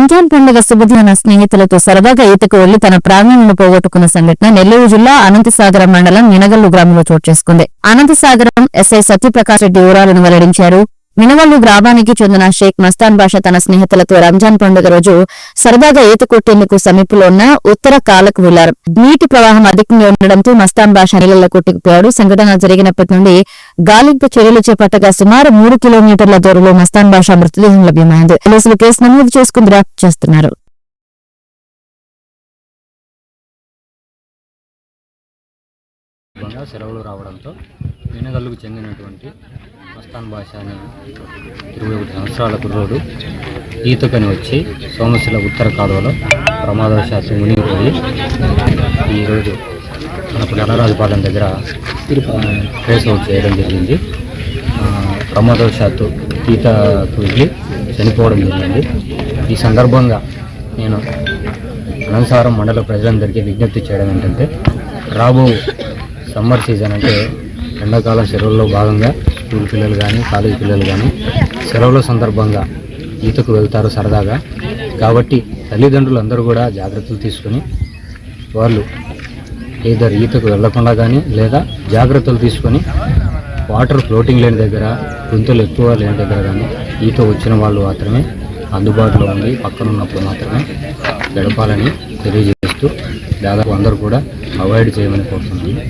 రంజాన్ పండుగ శుభదిన స్నేహితులతో సరదాగా ఈతకు వెళ్లి తన ప్రాణాలను పోగొట్టుకున్న సంఘటన నెల్లూరు జిల్లా అనంతసాగరం మండలం మినగల్లు గ్రామంలో చోటు చేసుకుంది. అనంతసాగరం ఎస్ఐ సత్యప్రకాష్ రెడ్డి వివరాలను వెల్లడించారు. మినవల్లు గ్రామానికి చెందిన షేక్ మస్తాన్ బాషా తన స్నేహితులతో రంజాన్ పండుగ రోజు సరదాగా ఈత కొట్టేందుకు సమీపంలో ఉన్న ఉత్తర కాలకు వెళ్లారు. నీటి ప్రవాహం అధికంగా ఉండడంతో మస్తాన్ బాషా నీళ్లలో కొట్టుకుపోయాడు. సంఘటన జరిగినప్పటి నుండి గాలింపు చర్యలు చేపట్టగా సుమారు 3 కిలోమీటర్ల దూరంలో మస్తాన్ బాషా మృతదేహం లభ్యమైంది. పోలీసులు కేసు నమోదు చేసుకుని దర్యాప్తు చేస్తున్నారు. సెలవులు రావడంతో మినగల్లుకు చెందినటువంటి మస్తాన్ బాషా అనే 21 సంవత్సరాల కుర్రోడు ఈతకని వచ్చి సోమశిల ఉత్తర కాలువలో ప్రమాదవశాత్తు మునిగిపోయి ఈరోజు మనకు నల్లరాజుపాలెం దగ్గర ట్రేస్ అవుట్ చేయడం జరిగింది. ప్రమాదవశాత్తు ఈతకు వెళ్ళి చనిపోవడం జరిగింది. ఈ సందర్భంగా నేను అనంతసాగరం మండల ప్రజలందరికీ విజ్ఞప్తి చేయడం ఏంటంటే, రాబో సమ్మర్ సీజన్ అంటే ఎండాకాలం సెలవుల్లో భాగంగా స్కూల్ పిల్లలు కానీ కాలేజీ పిల్లలు కానీ సెలవుల సందర్భంగా ఈతకు వెళ్తారు సరదాగా. కాబట్టి తల్లిదండ్రులు అందరూ కూడా జాగ్రత్తలు తీసుకొని వాళ్ళు ఏదర్ ఈతకు వెళ్లకుండా కానీ లేదా జాగ్రత్తలు తీసుకొని వాటర్ ఫ్లోటింగ్ లేని దగ్గర గుంతలు ఎక్కువ లేని దగ్గర కానీ ఈత వచ్చిన వాళ్ళు మాత్రమే అందుబాటులో ఉండి పక్కన ఉన్నప్పుడు మాత్రమే గడపాలని తెలియజేస్తూ దాదాపు అందరూ కూడా అవాయిడ్ చేయమని కోరుతున్నాను.